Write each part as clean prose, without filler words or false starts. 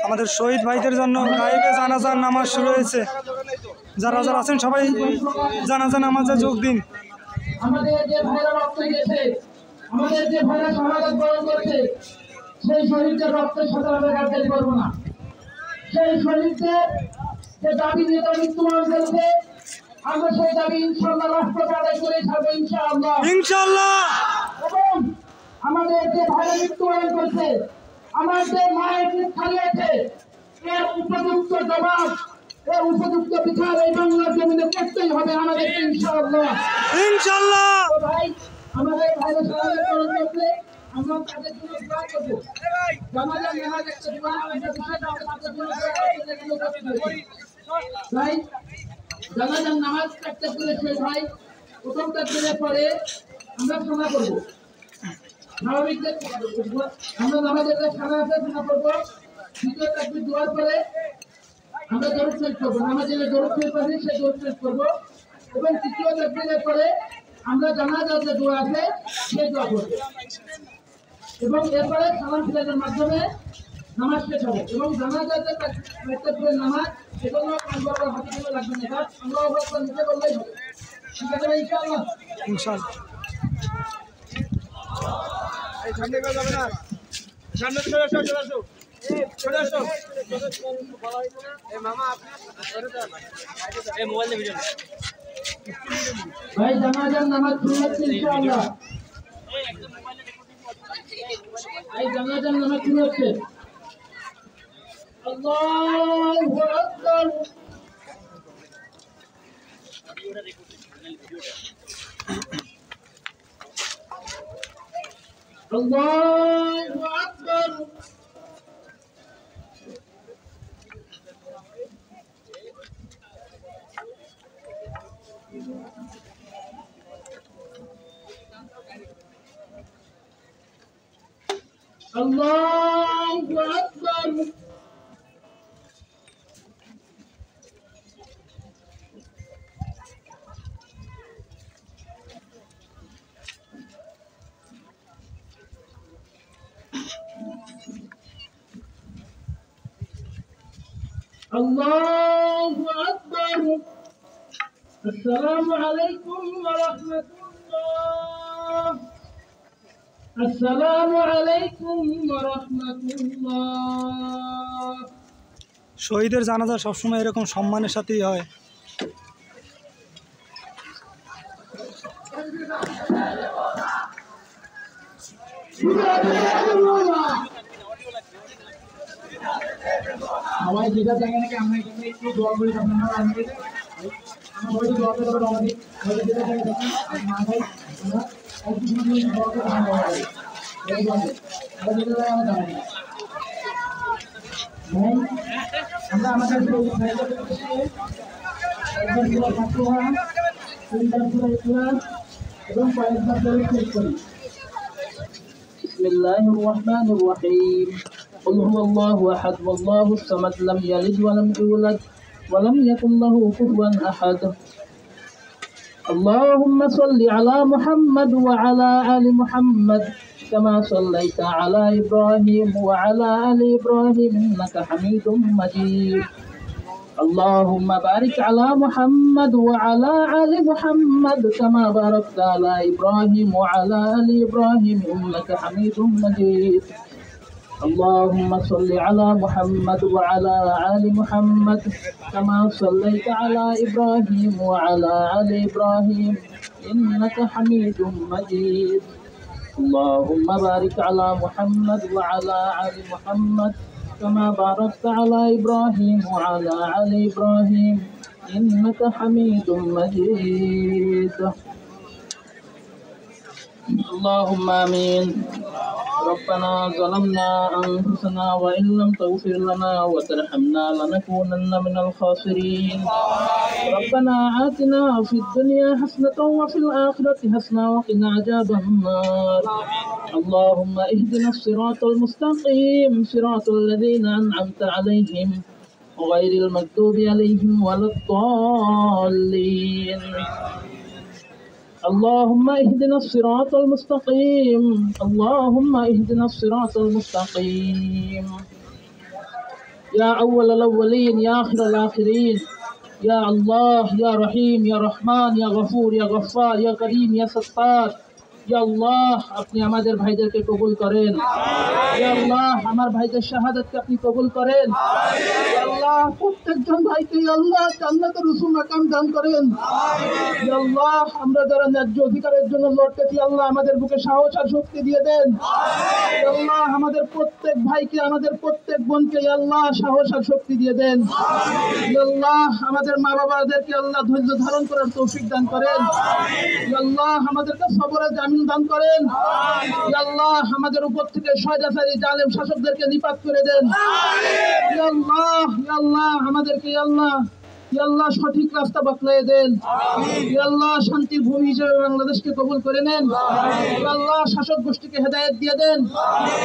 আমাদের শহীদ ভাইদের জন্য গায়েবে জানাজার নামাজ শুরু হয়েছে। যারা যারা আছেন সবাই জানাজা নামাজে যোগ দিন। আমাদের যে ভাইরা রক্ত দিয়েছে, আমাদের যে ভাইরা শাহাদাত বরণ করেছে, সেই শহীদদের রক্তের সাথে আমরা গাদ্দারি করবো না। সেই শহীদদের যে দাবি নিয়ে তারা মৃত্যুবরণ করেছে, আমরা সেই দাবি ইনশাআল্লাহ রাষ্ট্রকে আদায় করে ছাড়বো ইনশাআল্লাহ। ইনশাআল্লাহ। এবং আমাদের যে ভাইরা মৃত্যুবরণ করছে, আমার যে মায়ের মুখ খালিয়েছে, এর উপযুক্ত জবাব, এর উপযুক্ত বিচার এই বাংলার জমিনে করতেই হবে আমাদের ইনশাআল্লাহ। ইনশাআল্লাহ। ভাই আমাদের ভাইরা শাহাদাত বরণ করছে, আমরা তাদের জন্য দোয়া করব। জানাজা নামাজ একটা দোয়া, আমরা বিষয়টা আপনাদের জন্য দোয়া করতে ভাই। জানাজার নামাজ একটা করে সেই ভাই প্রথম তাকবীরের পরে আমরা ক্ষমা করব। স্বাভাবিক আমরা নামাজের যে খানা আছে ক্ষমা করব। দ্বিতীয় তাকবীর দেওয়ার পরে আমরা দরুদ শরীফ করব, নামাজের দরুদ শরীফ আছে সেই দরুদ শরীফ করব। এবং তৃতীয় তাকবীরের পরে আমরা জানাজার যে দোয়া আছে সেই দোয়া করব। এবং এরপরে সালাম ফিরানোর মাধ্যমে নামাজ শেষ হবে। এবং জানাজার যে তাকবীরের নামাজ সেগুলো বড় হাতে করে লাগবে না, আল্লাহু আকবার নিচে বললেই হবে। ঠিক আছে ভাই ইনশাআল্লাহ। ইনশাআল্লাহ। এই সামনে কেউ যাবে না, সামনে চলে আসো, চলে আসো, চলে আসো। এই মামা আপনি এই মোবাইলে ভিডিও ভাই জানাজার নামাজ শুরু হচ্ছে ইনশাআল্লাহ। ভাই জানাজার নামাজ শুরু হচ্ছে। আল্লাহু আকবার। আল্লাহু আকবার। আল্লাহু আকবার। আল্লাহু আকবার। আসসালামু আলাইকুম ওয়া রাহমাতুল্লাহ। আসসালামু আলাইকুম ওয়া রাহমাতুল্লাহ। শহীদের জানাজা সবসময় এরকম সম্মানের সাথেই হয়। সবাই যেটা জায়গা নাকি আমরা এখানে একটু দোয়া করি, আপনারা আমাকে আমরা সবাই দোয়া করতে পারবো। আমাদের সবাই যেটা জায়গা দেখেন মা ভাই আমরা একটু সময় দোয়া করতে পারবো। এই দোয়া আমরা যেটা জায়গা আমরা জানি ভাই, আমরা আমাদের ভাইদের কাছে একবার পুরো ফাতিহা, তিনবার পুরো ইখলাস এবং কয়েকবার দরুদ শরীফ করি। বিসমিল্লাহির রহমানির রহিম। قل هو الله أحد والله الصمد لم يلد ولم يولد ولم يكن له كفوا أحد. اللهم صل على محمد وعلى آل محمد كما صليت على إبراهيم وعلى آل إبراهيم إنك حميد مجيد. اللهم بارك على محمد وعلى آل محمد كما باركت على إبراهيم وعلى آل إبراهيم إنك حميد مجيد. اللهم صل على محمد وعلى آل محمد كما صليت على إبراهيم وعلى آل إبراهيم إنك حميد مجيد. اللهم بارك على محمد وعلى آل محمد كما باركت على إبراهيم وعلى آل إبراهيم إنك حميد مجيد. اللهم آمين. ربنا ظلمنا أنفسنا وإن لم تغفر لنا وترحمنا لنكونن من الخاسرين. ربنا آتنا في الدنيا حسنة وفي الآخرة حسنة وقنا عذاب النار. اللهم اهدنا الصراط المستقيم صراط الذين أنعمت عليهم غير المغضوب عليهم ولا الضالين. اللهم اهدنا الصراط المستقيم. اللهم اهدنا الصراط المستقيم. يا أول الأولين يا آخر الآخرين يا الله يا رحيم يا رحمن يا غفور يا غفار يا كريم يا ستار يا الله আপনি আমাদের ভাইদেরকে কবুল করেন ইয়া আল্লাহ আমার ভাইদের শাহাদাতকে আপনি কবুল করেন ইয়া আল্লাহ প্রত্যেকজন ভাইকে ইয়া আল্লাহ জান্নাতের উসুল মাকাম দান করেন ইয়া আল্লাহ আমরা যারা ন্যায্য অধিকারের জন্য লড়তেছি আল্লাহ আমাদের বুকে সাহস আর শক্তি দিয়ে দেন ইয়া আল্লাহ আমাদের প্রত্যেক ভাইকে আমাদের প্রত্যেক বোনকে ইয়া আল্লাহ সাহস আর শক্তি দিয়ে দেন ইয়া আল্লাহ আমাদের মা বাবাদেরকে আল্লাহ ধৈর্য ধারণ করার তৌফিক দান করেন ইয়া আল্লাহ আমাদেরকে সবরের জামিন দান করেন ইয়া আল্লাহ আমাদের উপর থেকে স্বৈরাচারী জালেম শাসকদেরকে নিপাত করে দেন ইয়া আল্লাহ আমাদেরকে ইয়া আল্লাহ সঠিক রাস্তা বাতলিয়ে দেন ইয়া আল্লাহ শান্তির ভূমি হিসেবে বাংলাদেশকে কবুল করে নেন ইয়া আল্লাহ শাসক গোষ্ঠীকে হেদায়েত দিয়ে দেন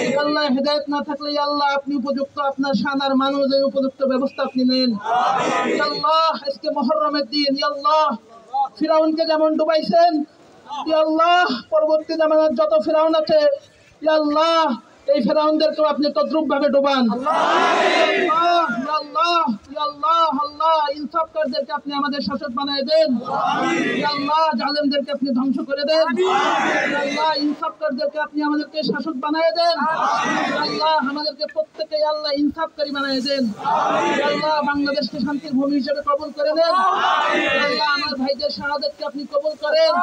ইয়া আল্লাহ হেদায়েত না থাকলে ইয়া আল্লাহ আপনি উপযুক্ত আপনার শান আর মান অনুযায়ী উপযুক্ত ব্যবস্থা আপনি নেন ইয়া আল্লাহ আজকে মুহররমের দিন ইয়া আল্লাহ ফিরাউনকে যেমন ডুবাইছেন ইয়া আল্লাহ পরবর্তী জামানার যত ফিরাউন আছে ইয়া আল্লাহ এই ফেরাউনদেরকেও আপনি তদ্রুপ ভাবে ডোবান আল্লাহ ইনসাফকারদেরকে আপনি আমাদের শাসক বানিয়ে দেন আল্লাহ জালেমদেরকে আপনি ধ্বংস করে দেন আল্লাহ ইনসাফকারদেরকে আপনি আমাদেরকে শাসক বানিয়ে দেন আল্লাহ আমাদেরকে প্রত্যেকে আল্লাহ ইনসাফকারী বানিয়ে দেন আল্লাহ বাংলাদেশকে শান্তির ভূমি হিসেবে কবুল করে নেন আল্লাহ আমার ভাইদের শাহাদাতকে আপনি কবুল করেন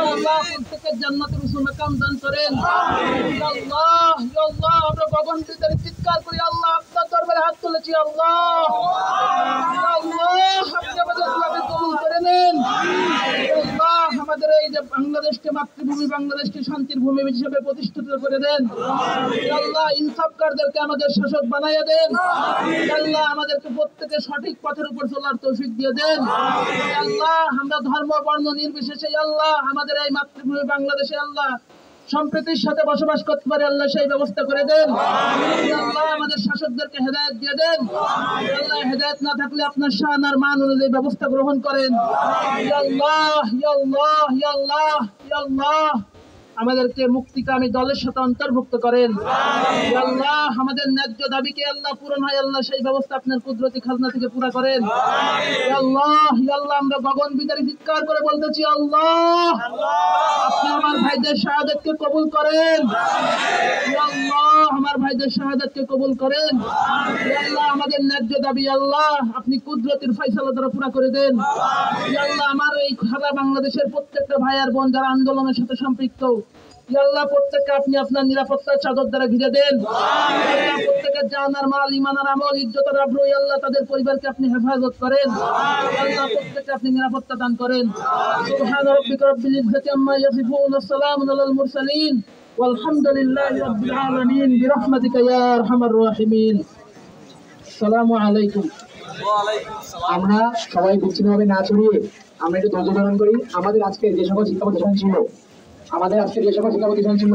আল্লাহ প্রত্যেকের জান্নাতের উসুল মাকাম দান করেন আল্লাহ আমরা গগন ভিতরে চিৎকার করি আল্লাহ আপনার দরবারে হাত তুলেছি আল্লাহ আপনি আমাদের দোয়াকে কবুল করে নেন আল্লাহ আমাদের এই যে বাংলাদেশকে মাতৃভূমি বাংলাদেশকে শান্তির ভূমি হিসেবে প্রতিষ্ঠিত করে দেন আল্লাহ ইনসাফকারদেরকে আমাদের শাসক বানাইয়া দেন আল্লাহ আমাদেরকে প্রত্যেকে সঠিক পথের উপর চলার তৌফিক দিয়ে দেন আল্লাহ আমরা ধর্ম বর্ণ নির্বিশেষে আল্লাহ আমাদের এই মাতৃভূমি বাংলাদেশে আল্লাহ সম্প্রীতির সাথে বসবাস করতে পারে আল্লাহ সেই ব্যবস্থা করে দেন আল্লাহ আমাদের শাসকদেরকে হেদায়েত দিয়ে দেন আল্লাহ হেদায়েত না থাকলে আপনার শান আর মান অনুযায়ী ব্যবস্থা গ্রহণ করেন আল্লাহ আমাদেরকে মুক্তিকামী দলের সাথে অন্তর্ভুক্ত করেন আল্লাহ আমাদের ন্যায্য দাবিকে আল্লাহ পূরণ হয় আল্লাহ সেই ব্যবস্থা আপনার কুদরতি খাজনা থেকে পুরা করেন আল্লাহ আমরা গগন ভিতরে চিৎকার করে বলতেছি আল্লাহ আপনি আমার ভাইদের শাহাদাতকে কবুল করেন আল্লাহ আমার ভাইদের শাহাদাতকে কবুল করেন আল্লাহ আমাদের ন্যায্য দাবি আল্লাহ আপনি কুদরতের ফয়সালা দ্বারা পুরা করে দেন আল্লাহ আমার এই সারা বাংলাদেশের প্রত্যেকটা ভাই আর বোন যারা আন্দোলনের সাথে সম্পৃক্ত আল্লাহ প্রত্যেককে আপনি আপনার নিরাপত্তার চাদর দ্বারা ঘিরে দেন প্রত্যেকের জান আর মাল ঈমান আর আমল ইজ্জত আর আবরু আল্লাহ তাদের পরিবারকে আপনি হেফাজত করেন আল্লাহ প্রত্যেককে আপনি নিরাপত্তা দান করেন সুবহান রাব্বিকা রাব্বিল ইজ্জাতি আম্মা ইয়াসিফুন ওয়া সালামুন আলাল মুরসালিন ওয়ালহামদুলিল্লাহি রাব্বিল আলামিন বিরহমাতিকা ইয়া আরহামার রাহিমিন আসসালামু আলাইকুম আমরা সবাই বিচ্ছিন্নভাবে না ছড়িয়ে আমরা একটু ধৈর্য ধারণ করি। আমাদের আজকে যে সকল শিক্ষা প্রতিষ্ঠান ছিল